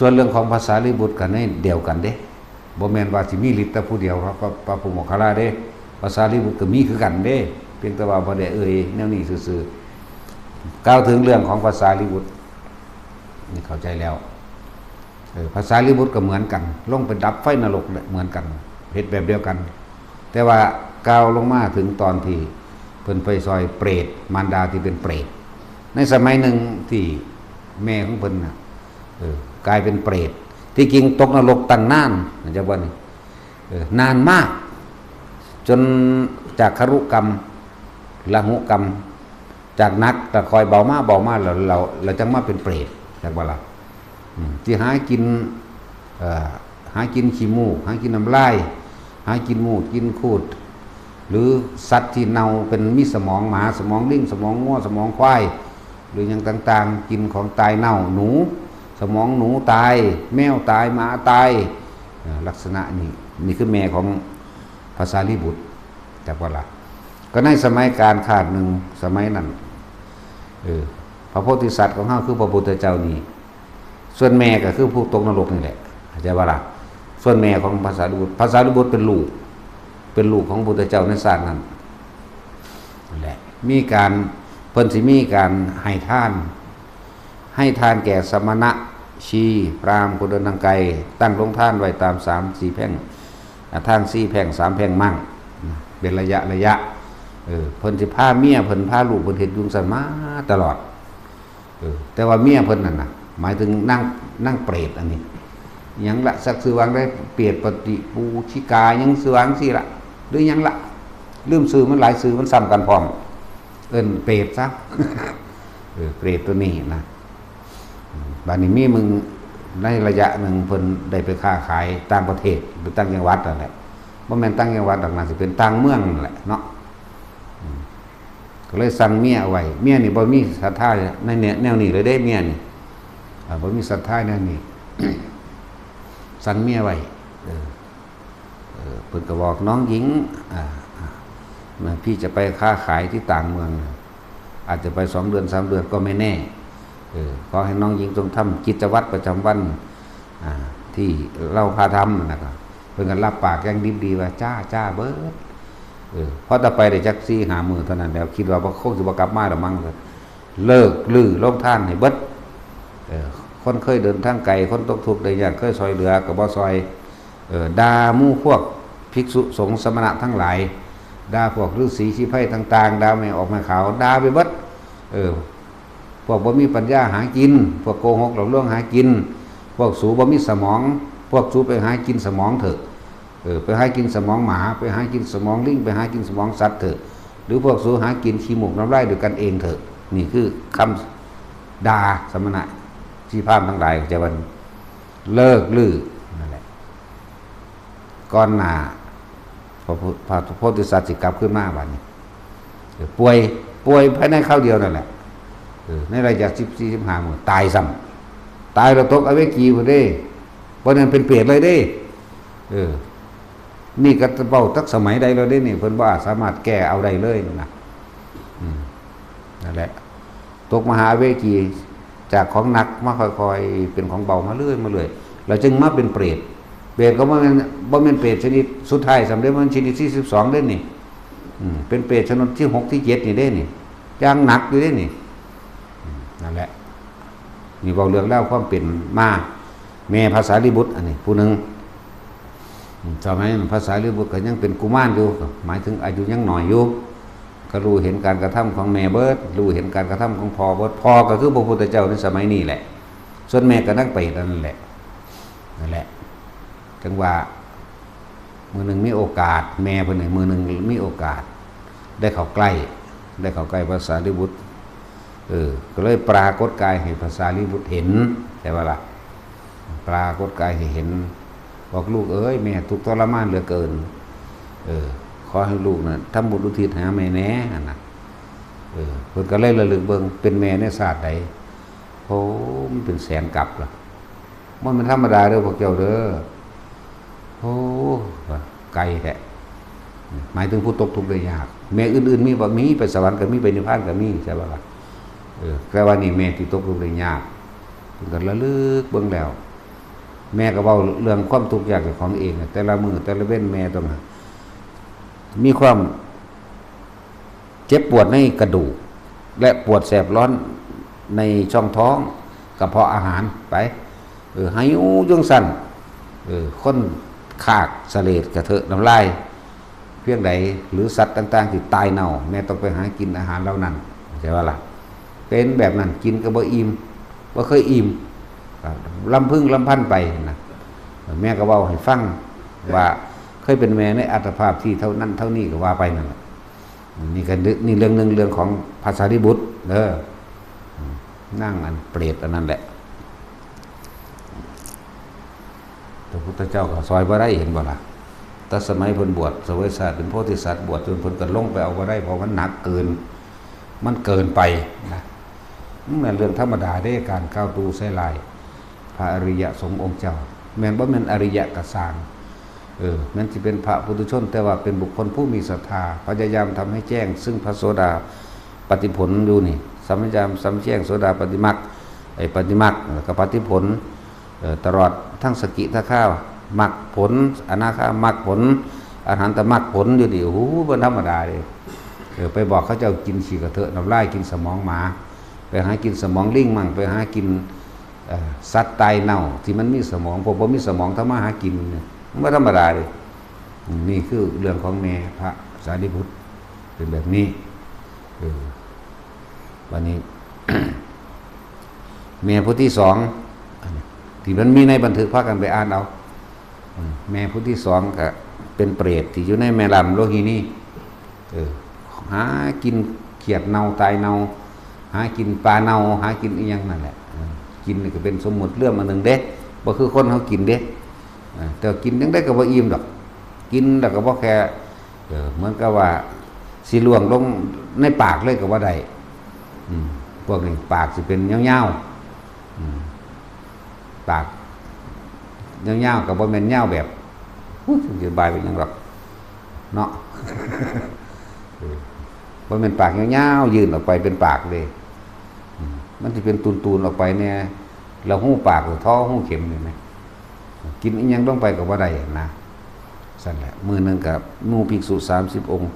ส่วนเรื่องของภาษาลิบุตรกันในเดียวกันเด้บ่แม่นว่าสิมีฤทธิ์แต่ผู้เดียวครับพระผู้โมคคัลลาเด้ภาษาลิบุตรก็มีคือกันเด้เพียงแต่ว่าบ่ได้แนวนี้ซื่อๆกล่าวถึงเรื่องของภาษาลิบุตรนี่เข้าใจแล้วภาษาลิบุตรก็เหมือนกันลงไปดับไฟนรกเหมือนกันเฮ็ดแบบเดียวกันแต่ว่ากล่าวลงมาถึงตอนที่เพิ่นไปซอยเปรตมารดาที่เป็นเปรตในสมัยหนึ่งที่แม่ของเพิ่นกลายเป็นเปรตที่จริงตกนรกตั้งนานจังว่านี่นานมากจนจากครุกรรมละหุกรรมจากนักแต่คอยเบามาเราจังมาเป็นเปรตจังว่าล่ะที่หากินขี้มูกหากินน้ำลายหากินมูดกินคูดหรือสัตว์ที่เน่าเป็นมีสมองหมาสมองลิงสมองงัวสมองควายหรืออย่างต่างๆกินของตายเน่าหนูสมองหนูตายแมวตายหมาตายลักษณะนี่คือแม่ของภาษาลิบุตรจากว่าละก็ในสมัยการขาดหนึ่งสมัยนั้นพระโพธิสัตว์ของเขาคือพระพุทธเจ้านี่ส่วนแม่ก็คือผู้ตกนรกนี่แหละจากว่าละส่วนแม่ของภาษาลิบุตรเป็นลูกของพระพุทธเจ้าในศาสตร์นั้นนั่นแหละมีการเพิ่นสิมีการให้ทานแก่สมณะชีพราหมณ์คนเดินทางไกลตั้งโรงทานไว้ตาม 3-4 แพ่งทาง4แพ่ง3แพ่งมั่งเป็นระยะเพิ่นสิพาเมียเพิ่นพาลูกเพิ่นเฮ็ดยุงสันมาตลอดแต่ว่าเมียเพิ่นนั่นน่ะหมายถึงนั่งเปรตอันนี้หยังละสักซื้อวางได้เปรียบปฏิปูชิกายังซื้อวางสิละหรือหยังละลืมซื้อมันหลายซื้อมันซ้ำกันพร้อมเอิ้นเปรตซะเปรตตัวนี้นะบัดนี้มีมึงในระยะหนึ่งเพิ่นได้ไปค้าขายต่างประเทศหรือต่างจังหวัดนั่นแหละบ่แม่นต่างจังหวัดดอกนั้นสิเป็นต่างเมืองนั่นแหละเนาะก็เลยสั่งเมียเอาไว้เมียนี่บ่มีศรัทธาในแนวนี้เลยเด้เมียนี่บ่มีศรัทธาแนวนี้ สั่งเมียไว้เพิ่นก็บอกน้องหญิงพี่จะไปค้าขายที่ต่างเมืองอาจจะไป2 เดือน 3 เดือนก็ไม่แน่ขอให้น้องหญิงจงทำกิจวัตรประจำวันที่เราพาทำนะครับเพิ่นก็รับปากอย่างดิบดีว่าจ้าเบิดพอต่อไปได้จัก4-5 มื้อเท่านั้นแล้วคิดว่าบ่คงสิบ่กลับมาดอกมั้งเลิกลือโรงทานให้เบิดคนเคยเดินทางไกลคนตกทุกข์ได้ยากเคยซอยเหลือก็บ่ซอยด่าหมู่พวกภิกษุสงฆ์สมณะทั้งหลายด่าพวกฤาษีชีไพต่างๆด่าไม่ออกมาขาวด่าไปเบิดพวกบ่มีปัญญาหากินพวกโกหกหลอกลวงหากินพวกสูบ่มีสมองพวกสูไปหากินสมองเถอะไปหากินสมองหมาไปหากินสมองลิงไปหากินสมองสัตว์เถอะหรือพวกสูหากินขี้มูกน้ำลายด้วยกันเองเถอะนี่คือคำด่าสมณะชีพราหมณ์ทั้งหลายจะวันเลิกลือนั่นแหละก่อนหน้าพระโพธิสัตว์สิกลับขึ้นมาบัดนี้ป่วยภายในคราวเดียวนั่นแหละในระยะ14-15 มื้อตายซ้ำตายแล้วตกอเวจีพุ่นเด้บ่นั้นเป็นเปรตเลยเด้นี่ก็เว้าตักสมัยใดแล้วเด้นี่เพิ่นบ่สามารถแก้เอาได้เลยนะนั่นแหละตกมหาอเวจีจากของหนักมาค่อยๆเป็นของเบามาเรื่อยแล้วจึงมาเป็นเปรตก็บ่แม่นเปรตชนิดสุดท้ายสำเร็จมันชนิดที่12เด้นี่เป็นเปรตชนิดที่6ที่7นี่เด้นี่อย่างหนักอยู่เด้นี่นั่นแหละนี่เว้าเรื่องเล่าความเป็นมาแม่ภาษาลิบุตรอันนี้ผู้นึงสมัยภาษาลิบุตรก็ยังเป็นกุมารอยู่หมายถึงอายุยังน้อยอยู่ก็รู้เห็นการกระทำของแม่เบิดรู้เห็นการกระทำของพ่อเบิดพ่อก็คือพระพุทธเจ้าในสมัยนี้แหละส่วนแม่ก็นักเปรตนั่นแหละจังว่ามือหนึ่งมีโอกาสแม่เพิ่นมือหนึ่งมีโอกาสได้เข้าใกล้ภาษาลิบุตรก็เลยปรากฏกายให้ภาษาลิบุตรเห็นแต่ว่าล่ะปรากฏกายให้เห็นบอกลูกเอ้ยแม่ทุกข์ทรมานเหลือเกินขอให้ลูกน่ะทำบุญอุทิศหาแม่แน่น่ะเพิ่นก็เลยระลึกเบิ่งเป็นแม่ในศาสตร์ใดโอ้มันเป็นแสนกลับล่ะมันธรรมดาเด้อพวกเจ้าเด้อโอ้ไกลแท้หมายถึงผู้ตกทุกข์ได้ยากแม่อื่นๆมีบ่มีไปสวรรค์ก็มีไปนิพพานก็มีใช่ป่ะล่ะแต่ว่านี่แม่ที่ตกทุกข์ได้ยากเพิ่นก็ระลึกเบิ่งแล้ว แม่ก็เว้าเรื่องความทุกข์ยากของเองแต่ละมือแต่ละเว้นแม่ต้องมีความเจ็บปวดในกระดูกและปวดแสบร้อนในช่องท้องกระเพาะอาหารไปให้อู้จังสั่นคนขากเสลดกระเทอะน้ำลายเพียงใดหรือสัตว์ต่างๆที่ตายเน่าแม่ต้องไปหากินอาหารเหล่านั้นใช่ว่าล่ะเป็นแบบนั้นกินก็บ่อิ่มบ่เคยอิ่มลำพึ่งลำพันไปนะแม่ก็เว้าให้ฟังว่าเคยเป็นแม่ในอัตภาพที่เท่านั้นเท่านี้ก็ว่าไปนั่นแหละนี่ก็นี่เรื่องนึงเรื่องของภาษาริบุตรนั่งอันเปรตอันนั้นแหละพระพุทธเจ้าก็ซอยบ่ได้เห็นบ่ล่ะแต่สมัยเพิ่นบวชเสวยศาสตร์เป็นโพธิสัตว์บวชจนเพิ่นก็ลงไปเอาบ่ได้เพราะมันหนักเกินมันเกินไปนะมันเป็นเรื่องธรรมดาได้การก้าวตูใส่ลายพระอริยสงฆ์องค์เจ้าแม้นบ่แม่นอริยะกสางแม้นสิเป็นพระปุถุชนแต่ว่าเป็นบุคคลผู้มีศรัทธาพยายามทำให้แจ้งซึ่งพระโสดาปฏิผลอยู่นี่สัมยามสัมแจ้งโสดาปฏิมรรคปฏิมรรคกับปฏิผลตลอดทั้งสกิทาข้าวมรรคผลอนาคามรรคผลอรหันตมรรคผลอยู่ดิโอ้โหเป็นธรรมดาเลยไปบอกเขาเจ้ากินฉี่กระเทอะน้ำลายกินสมองหมาไปหากินสมองลิงมั่งไปหากินสัตว์ตายเน่าที่มันมีสมองผมมีสมองทำมาหากินไม่ธรรมดาเลยนี่คือเรื่องของแม่พระสารีบุตรเป็นแบบนี้วันนี้ แม่ผู้ที่สองที่มันมีในบันทึกพากันไปอ่านเอาแม่ผู้ที่สองก็เป็นเปรตที่อยู่ในแม่ลำโลหินีหากินเขียดเน่าตายเน่าหากินปลาเน่าหากินอีหยังนั่นแหละกินนี่ก็เป็นสมมุติเรื่องอันหนึ่งเด้บ่คือคนเขากินเด้แต่กินยังได้ก็บ่อิ่มดอกกินแล้วก็บ่แค่เหมือนกับว่าสิล่วงลงในปากเลยก็บ่ได้พวกนี้ปากสิเป็นยาวๆปากยาวๆก็บ่แม่นยาวแบบสิบายเป็นหยังหรอกเนาะบ่แม่นปากยาวๆยื่นออกไปเป็นปากเลยมันสิเป็นตูนๆออกไปเนี่ยเราหู้ปากหรือท้อหู้เข็มนี่มั้ยกินอีหยังลงไปก็บ่ได้นะสั่นแหละมื้อนึงกับหมู่ภิกษุ30องค์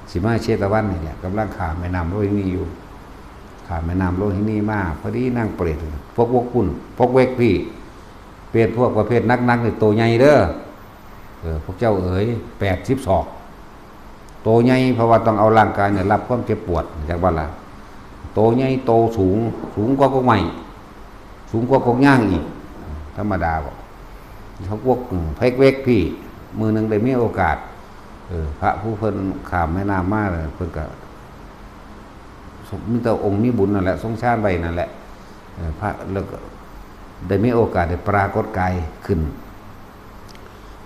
สิมาเชตวันนี่แหละกำลังข้ามแม่น้ำโลหินีอยู่ข้ามแม่น้ำโลหินีมาพอดีนั่งเปรตพวกวกคุณพวกเวกพี่เปรตพวกประเภทนักๆนี่โตใหญ่เด้อพวกเจ้าเอ๋ย80ศอกโตใหญ่เพราะว่าต้องเอาร่างกายเนี่ยรับความเจ็บปวดจากว่าล่ะโตใหญ่โตสูงกว่ากงใหม่สูงกว่ากงย่างอีกธรรมดาบอกเขาพวกเพ็กเวกพี่มือนึงได้มีโอกาสพระผู้เพิ่นข้ามแม่น้ำมาเลยเพิ่นก็มีแต่องค์มีบุญนั่นแหละทรงชาติไว้นั่นแหละพระแล้วก็ได้มีโอกาสได้ปรากฏกายขึ้น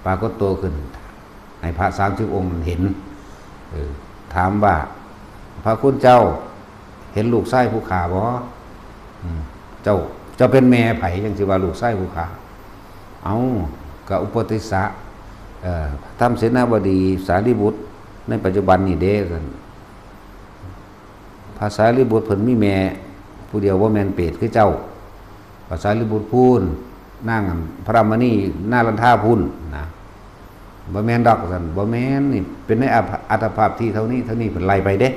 ปรากฏตัวขึ้นให้พระ30องค์เห็นถามว่าพระคุณเจ้าเห็นลูกไส้ผู้ขาบ่เจ้าเป็นแม่ไผจังสิว่าลูกไส้ผู้ขาเอากับอุปติสสะท่านเสนาบดีสารีบุตรในปัจจุบันนี่เด้กันภาษาสารีบุตรเพิ่นมีแม่ผู้เดียวว่าแม่นเปรตคือเจ้าภาษาสารีบุตรพูนนั่งพระมณีหน้าลันท่าพูนนะบ่แม่นดอกซั่นบ่แม่นนี่เป็นในอัตภาพที่เท่านี้เพิ่นไล่ไปเด้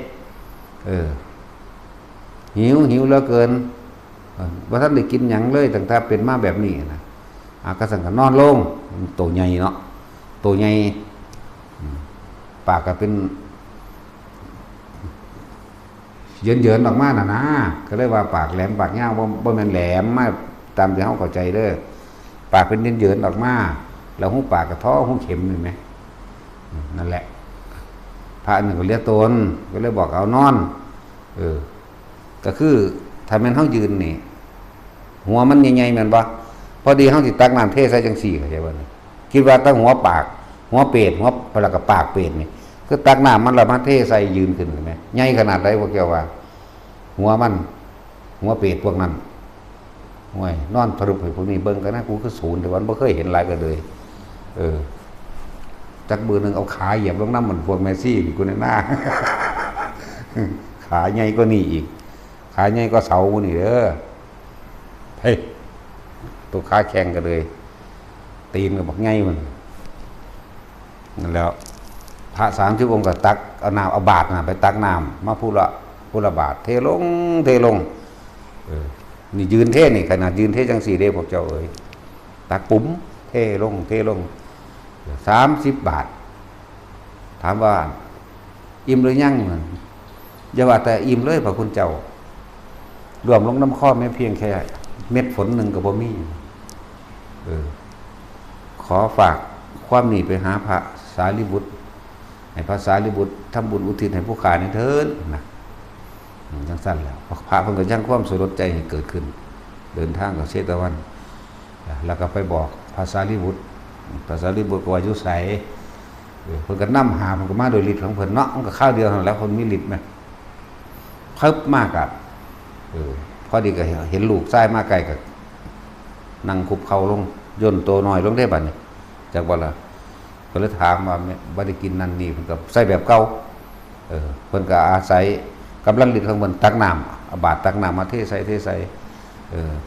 หิวเหลือเกินบ่ทันได้กินหยังเลยตั้งแต่เป็นมาแบบนี้นะก็สั่งก็นอนลงโตใหญ่เนาะโตใหญ่ปากก็เป็นเยินๆออกมาน่ะนะก็เลยว่าปากแหลมปากยาวบ่แม่นแหลมมาตามที่เฮาเข้าใจเด้อปากเป็นเยินๆออกมาแล้วหูปากก็ท้อหูเข็มนี่แหมนั่นแหละพระนึงก็เรียกตนก็เลยบอกเอานอนก็คือถ้าแม่นเฮายืนนี่หัวมันใหญ่ๆแม่นบ่พอดีเฮาสิตักน้ำเทใส่จังซี่เข้าใจบ่คิดว่าตั้งหัวปากหัวเป็ดหัวปลากระปากเป็ดนี่คือตักน้ำมันแล้วมาเทใส่ยืนขึ้นใช่มั้ยใหญ่ขนาดใดพวกเจ้าว่าหัวเป็ดพวกนั้นห้วยนอนทรุปให้พวกนี้เบิ่งกันนะกูคือศูนย์แต่วันบ่เคยเห็นหลายกันเลยจักมือนึงเอาขาเหยียบลงน้ำเหมือนพวกเมสซี่นี่กูในหน้า ขาใหญ่กว่านี่อีกขาใหญ่กว่าเสานี่เด้อเฮ้ยตัวขาแข็งกันเลย ตีนก็บอกไงมันนั่นแล้วพระ30 องค์ก็ตักเอาน้ำเอาบาตรนะไปตักน้ำมาพูละบาทเทลงนี่ยืนเทนี่ขนาดยืนเทจังสี่เด้พวกเจ้าเอ๋ยตักปุ๋มเทลง30 บาทถามว่าอิ่มหรือยังมันอย่าว่าแต่อิ่มเลยพระคุณเจ้ารวมลงน้ำข้อไม่เพียงแค่เม็ดฝนหนึ่งกับบ่มีขอฝากความนี้ไปหาพระสารีบุตรให้พระสารีบุตรทำบุญอุทิศให้ผู้ขาในเถิดนะจังสั้นแล้วพระเพิ่นก็ยังความสลดใจให้เกิดขึ้นเดินทางกับเชตวันแล้วก็ไปบอกพระสารีบุตรพระสารีบุตรก็อายุใสเพิ่นก็นำหามันก็มาโดยฤทธิ์ของเพิ่นเนาะมันก็ข้าวเดียวเท่านั้นแล้วคนมีฤทธิ์ไหมเพิ่มมากอ่ะพอดีก็เห็นลูกชายมาไกลก็นั่งคุบเข่าลงย่นตัวน้อยลงได้บัดนี้จากบ่ล่ะก็เลยถามว่าบ่ได้กินนั่นนี่เพิ่นก็ใส่แบบเก่าเพิ่นก็อาศัยกำลังฤทธิ์ของเพิ่นตักน้ำเอาบาตรตักน้ำมาเทใส่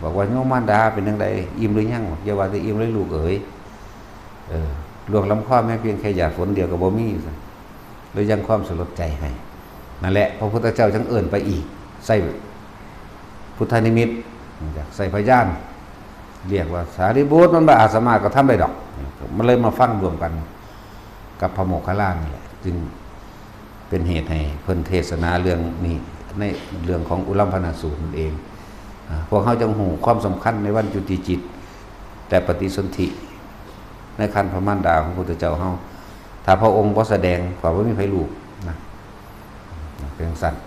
บอกว่าโยมมารดาเป็นจังไดอิ่มหรือยังอย่าว่าแต่อิ่มเลยลูกเอ๋ยลวงลำคอแม่เพียงแค่หยาดฝนเดียวก็บ่มีเลยยังความสลดใจให้นั่นแหละพระพุทธเจ้าจังเอิ้นไปอีกใส่พุทธนิมิตอยากใส่พยานเรียกว่าสารีบุตรมันบ่อาสามารถก็ทำได้ดอกมันเลยมาฟังรวมกันกับพระโมคคัลลานี่แหละจึงเป็นเหตุให้เพิ่นเทศนาเรื่องนี้ในเรื่องของอุลัมพนาสูตรนั่นเองพวกเขาจังหูความสำคัญในวันจุติจิตแต่ปฏิสนธิในคันพระมารดาของพระพุทธเจ้าเฮาถ้าพระองค์บ่แสดงก็บ่มีไผรู้นะเป็นสัตว์